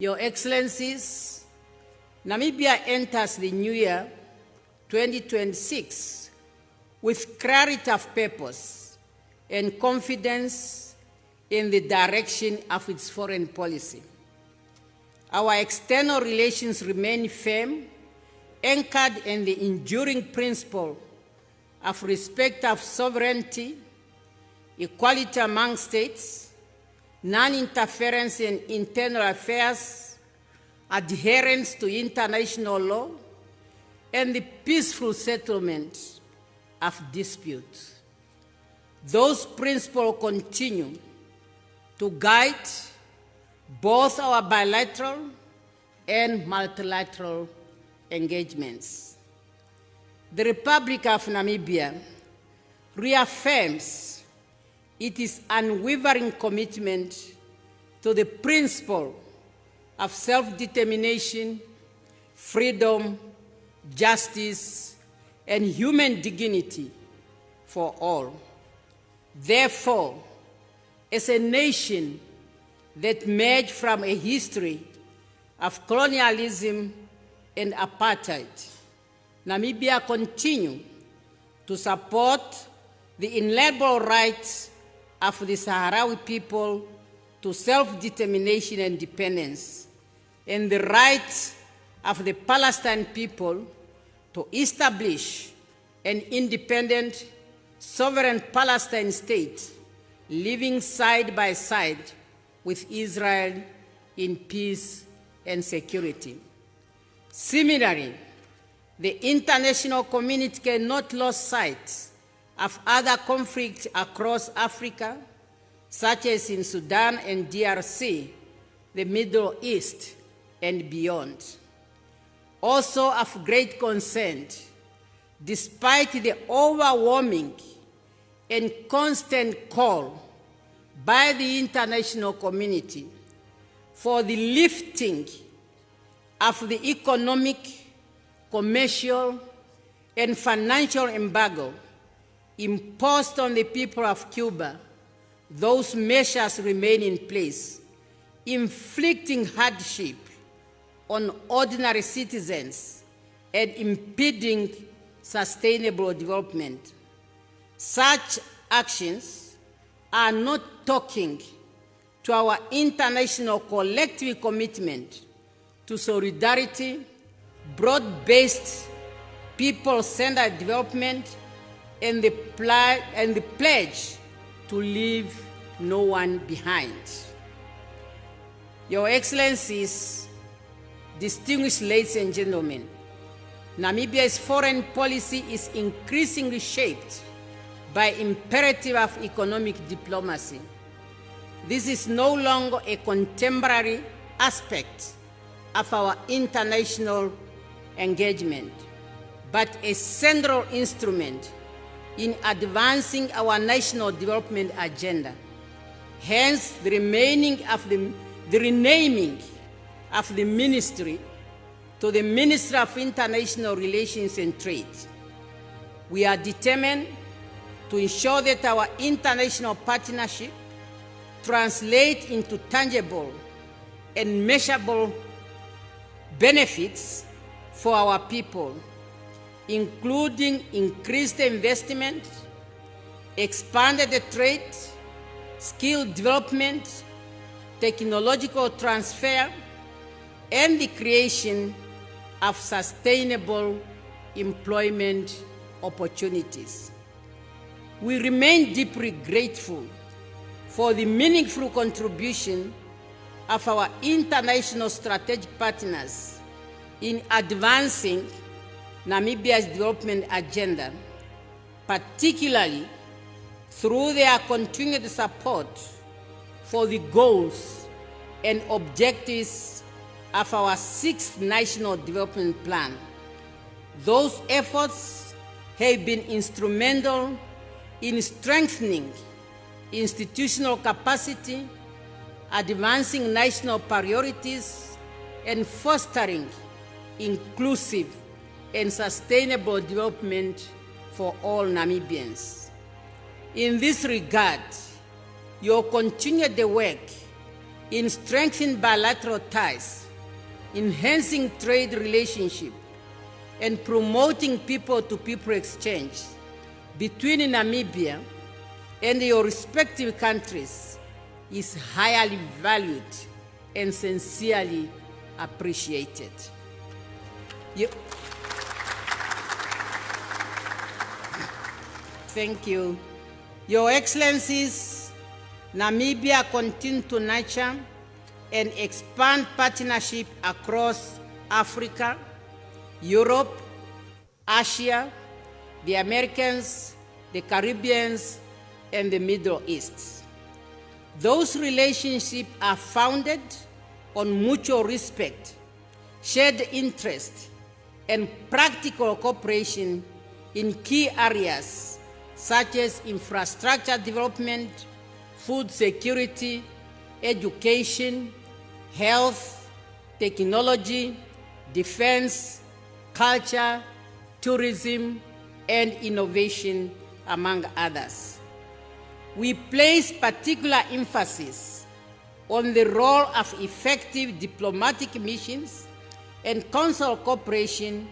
Your Excellencies, Namibia enters the new year 2026 with clarity of purpose and confidence in the direction of its foreign policy. Our external relations remain firm, anchored in the enduring principle of respect of sovereignty, equality among states, non-interference in internal affairs, adherence to international law, and the peaceful settlement of disputes. Those principles continue to guide both our bilateral and multilateral engagements. The Republic of Namibia reaffirms its unwavering commitment to the principle of self-determination, freedom, justice, and human dignity for all. Therefore, as a nation that emerged from a history of colonialism and apartheid, Namibia continues to support the inalienable rights of the Sahrawi people to self-determination and independence, and the right of the Palestinian people to establish an independent, sovereign Palestinian state living side by side with Israel in peace and security. Similarly, the international community cannot lose sight of other conflicts across Africa, such as in Sudan and DRC, the Middle East, and beyond. Also of great concern, despite the overwhelming and constant call by the international community for the lifting of the economic, commercial, and financial embargo imposed on the people of Cuba, those measures remain in place, inflicting hardship on ordinary citizens and impeding sustainable development. Such actions are not talking to our international collective commitment to solidarity, broad-based, people-centered development, and the pledge to leave no one behind. Your Excellencies, distinguished ladies and gentlemen, Namibia's foreign policy is increasingly shaped by imperative of economic diplomacy. This is no longer a contemporary aspect of our international engagement, but a central instrument in advancing our national development agenda. Hence, the renaming of the ministry to the Ministry of International Relations and Trade. We are determined to ensure that our international partnership translates into tangible and measurable benefits for our people, including increased investment, expanded trade, skill development, technological transfer, and the creation of sustainable employment opportunities. We remain deeply grateful for the meaningful contribution of our international strategic partners in advancing Namibia's development agenda, particularly through their continued support for the goals and objectives of our 6th National Development Plan. Those efforts have been instrumental in strengthening institutional capacity, advancing national priorities, and fostering inclusive and sustainable development for all Namibians. In this regard, your continued work in strengthening bilateral ties, enhancing trade relationships, and promoting people-to-people exchange between Namibia and your respective countries is highly valued and sincerely appreciated. Thank you. Your Excellencies, Namibia continues to nurture and expand partnership across Africa, Europe, Asia, the Americas, the Caribbean, and the Middle East. Those relationships are founded on mutual respect, shared interest, and practical cooperation in key areas such as infrastructure development, food security, education, health, technology, defense, culture, tourism, and innovation, among others. We place particular emphasis on the role of effective diplomatic missions and consular cooperation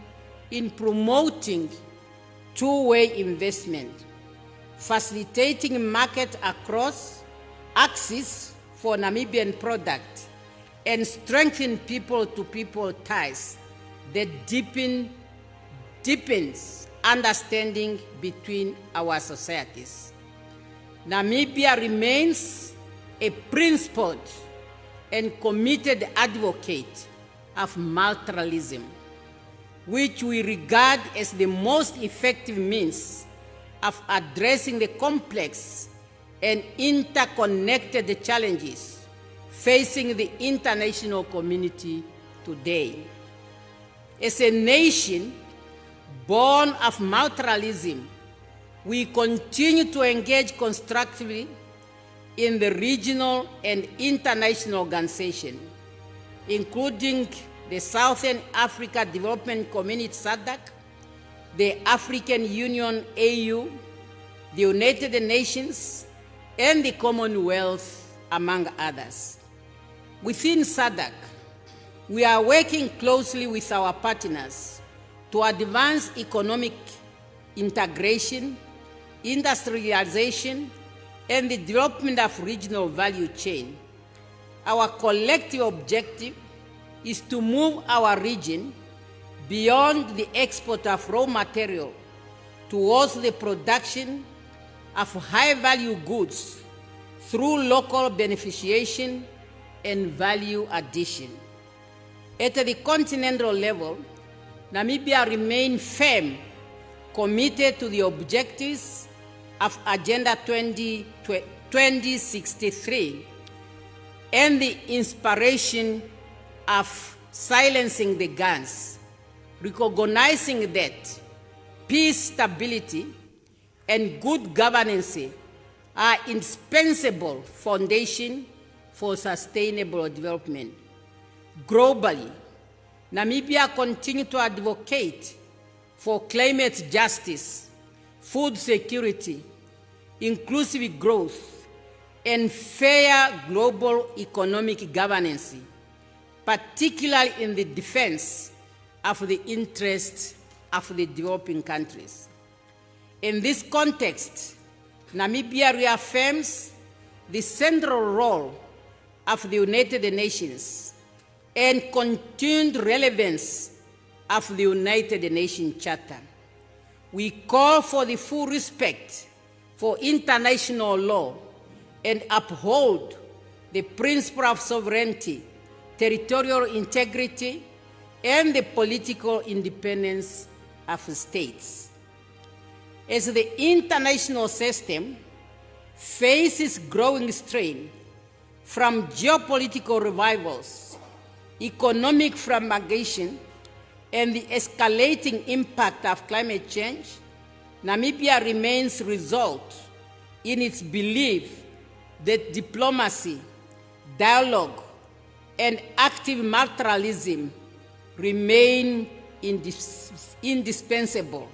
in promoting two-way investment, facilitating market across access for Namibian products, and strengthen people-to-people ties that deepens understanding between our societies. Namibia remains a principled and committed advocate of multilateralism, which we regard as the most effective means of addressing the complex and interconnected challenges facing the international community today. As a nation born of multilateralism, we continue to engage constructively in the regional and international organizations, including the Southern Africa Development Community SADC, the African Union AU, the United Nations, and the Commonwealth, among others. Within SADC, we are working closely with our partners to advance economic integration, industrialization, and the development of regional value chain. Our collective objective is to move our region beyond the export of raw material towards the production of high-value goods through local beneficiation and value addition. At the continental level, Namibia remains firm, committed to the objectives of Agenda 2063 and the inspiration of silencing the guns, recognizing that peace, stability, and good governance are indispensable foundation for sustainable development. Globally, Namibia continues to advocate for climate justice, food security, inclusive growth, and fair global economic governance, particularly in the defense of the interests of the developing countries. In this context, Namibia reaffirms the central role of the United Nations and continued relevance of the United Nations Charter. We call for the full respect for international law and uphold the principle of sovereignty, territorial integrity, and the political independence of states. As the international system faces growing strain from geopolitical revivals, economic fragmentation, and the escalating impact of climate change, Namibia remains resolute in its belief that diplomacy, dialogue, and active multilateralism remain indispensable.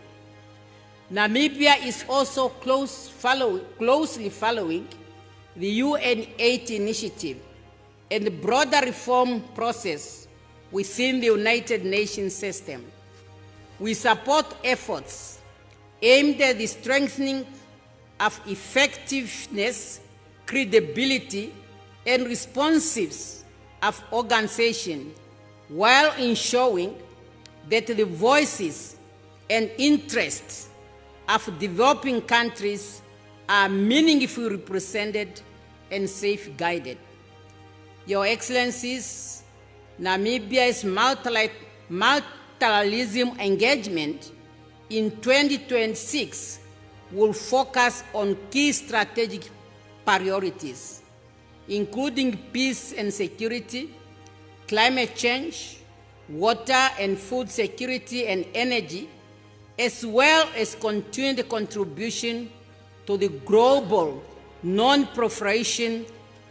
Namibia is also closely following the UN 8 initiative and the broader reform process within the United Nations system. We support efforts aimed at the strengthening of effectiveness, credibility, and responsiveness of organizations, while ensuring that the voices and interests of developing countries are meaningfully represented and safeguarded. Your Excellencies, Namibia's multilateralism engagement in 2026 will focus on key strategic priorities, including peace and security, climate change, water and food security and energy, as well as continued contribution to the global non-proliferation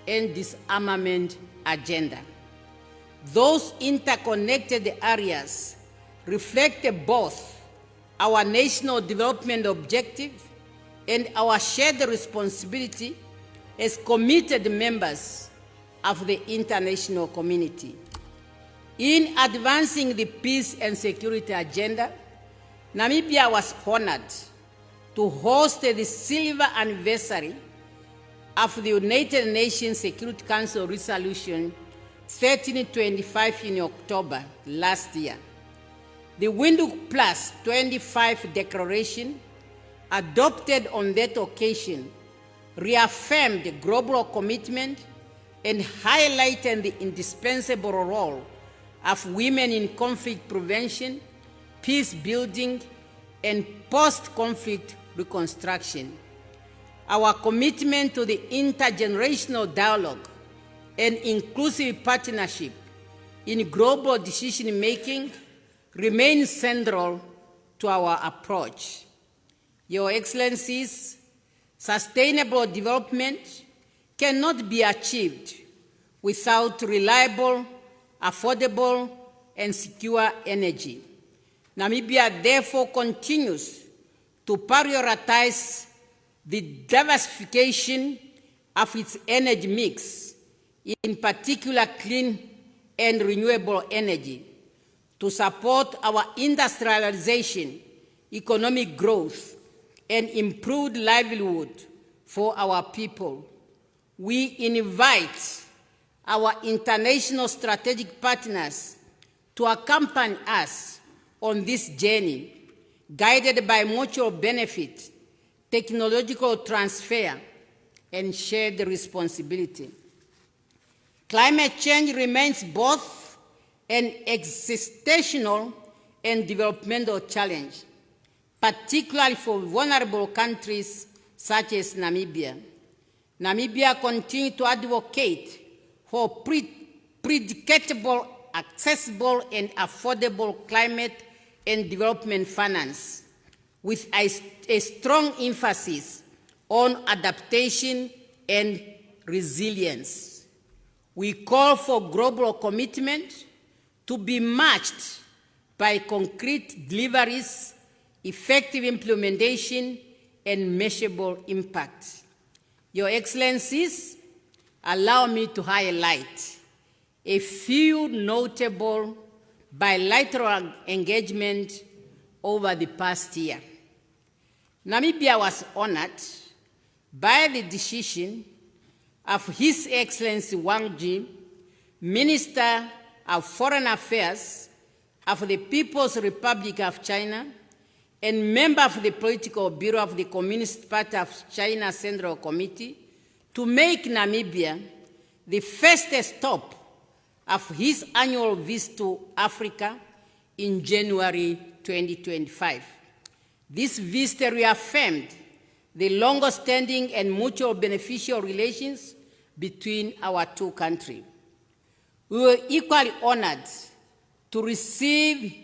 and disarmament agenda. Those interconnected areas reflect both our national development objective and our shared responsibility as committed members of the international community. In advancing the peace and security agenda, Namibia was honored to host the silver anniversary of the United Nations Security Council Resolution 1325 in October last year. The Windhoek Plus 25 Declaration, adopted on that occasion, reaffirmed the global commitment and highlighted the indispensable role of women in conflict prevention, peace building, and post-conflict reconstruction. Our commitment to the intergenerational dialogue and inclusive partnership in global decision-making remains central to our approach. Your Excellencies, sustainable development cannot be achieved without reliable, affordable, and secure energy. Namibia therefore continues to prioritize the diversification of its energy mix, in particular clean and renewable energy, to support our industrialization, economic growth, and improved livelihood for our people. We invite our international strategic partners to accompany us on this journey, guided by mutual benefit, technological transfer, and shared responsibility. Climate change remains both an existential and developmental challenge, particularly for vulnerable countries such as Namibia. Namibia continues to advocate for predictable, accessible, and affordable climate and development finance, with a strong emphasis on adaptation and resilience. We call for global commitment to be matched by concrete deliveries, effective implementation, and measurable impact. Your Excellencies, allow me to highlight a few notable bilateral engagements over the past year. Namibia was honored by the decision of His Excellency Wang Ji, Minister of Foreign Affairs of the People's Republic of China and member of the Political Bureau of the Communist Party of China Central Committee, to make Namibia the first stop of his annual visit to Africa in January 2025. This visit reaffirmed the long-standing and mutual beneficial relations between our two countries. We were equally honored to receive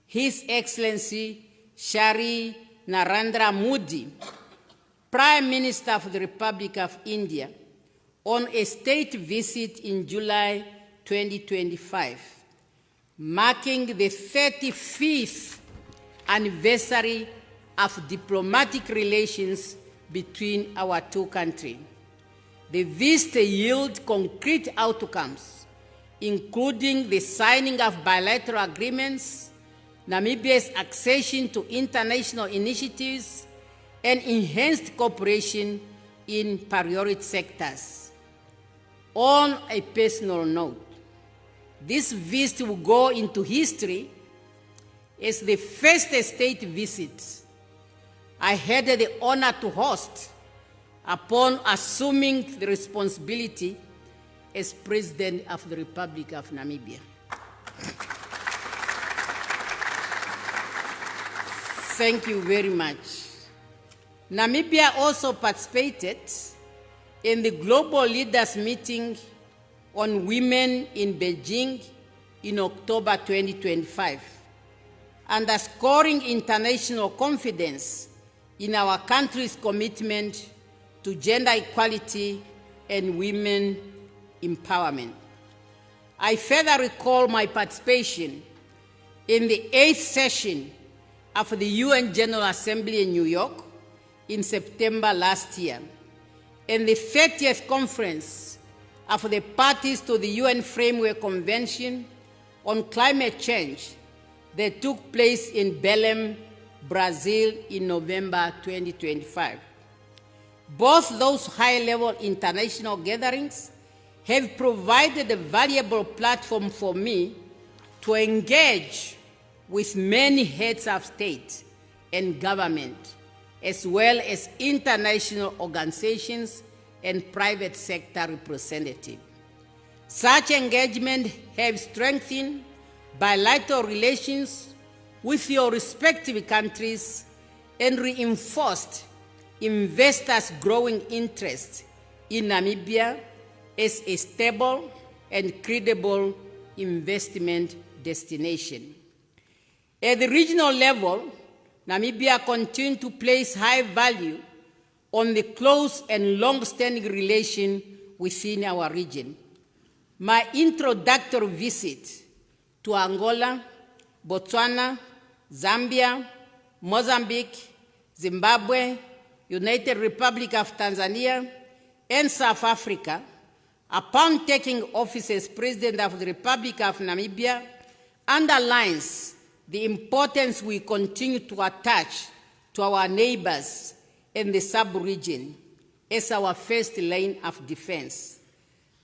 His Excellency Shri Narendra Modi, Prime Minister of the Republic of India, on a state visit in July 2025, marking the 35th anniversary of diplomatic relations between our two countries. The visit yielded concrete outcomes, including the signing of bilateral agreements, Namibia's accession to international initiatives, and enhanced cooperation in priority sectors. On a personal note, this visit will go into history as the first state visit I had the honor to host upon assuming the responsibility as President of the Republic of Namibia. Thank you very much. Namibia also participated in the Global Leaders Meeting on Women in Beijing in October 2025, underscoring international confidence in our country's commitment to gender equality and women empowerment. I further recall my participation in the 8th session of the UN General Assembly in New York in September last year, and the 30th conference of the parties to the UN Framework Convention on Climate Change that took place in Belém, Brazil in November 2025. Both those high-level international gatherings have provided a valuable platform for me to engage with many heads of state and government, as well as international organizations and private sector representatives. Such engagement has strengthened bilateral relations with your respective countries and reinforced investors' growing interest in Namibia as a stable and credible investment destination. At the regional level, Namibia continues to place high value on the close and long-standing relation within our region. My introductory visit to Angola, Botswana, Zambia, Mozambique, Zimbabwe, United Republic of Tanzania, and South Africa, upon taking office as President of the Republic of Namibia, underlines the importance we continue to attach to our neighbors in the sub-region as our first line of defense.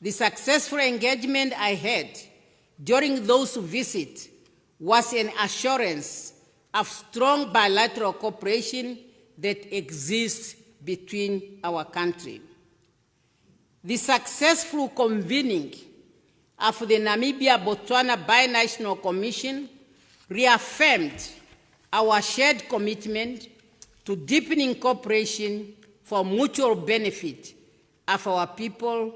The successful engagement I had during those visits was an assurance of strong bilateral cooperation that exists between our countries. The successful convening of the Namibia-Botswana Binational Commission reaffirmed our shared commitment to deepening cooperation for mutual benefit of our people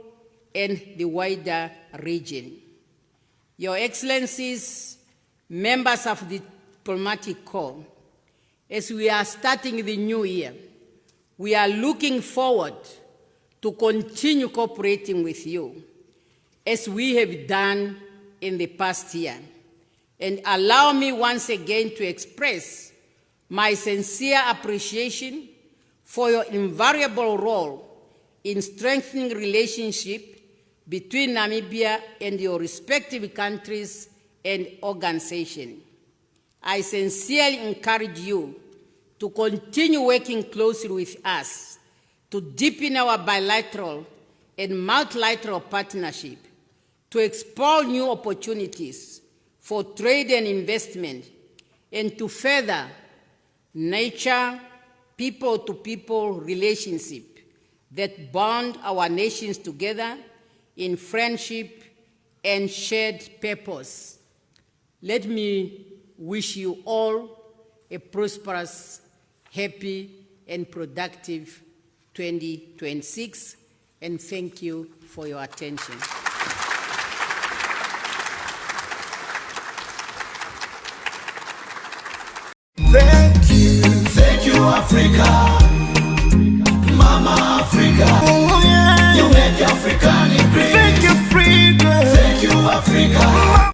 and the wider region. Your Excellencies, members of the diplomatic corps, as we are starting the new year, we are looking forward to continue cooperating with you as we have done in the past year. And allow me once again to express my sincere appreciation for your invariable role in strengthening relationship between Namibia and your respective countries and organizations. I sincerely encourage you to continue working closely with us to deepen our bilateral and multilateral partnership, to explore new opportunities for trade and investment, and to further nurture people-to-people relationship that bond our nations together in friendship and shared purpose. Let me wish you all a prosperous, happy, and productive 2026, and thank you for your attention. Thank you, Africa, Mama Africa. Oh, yeah. You make Africa great. Thank you, Africa. Thank you, Africa.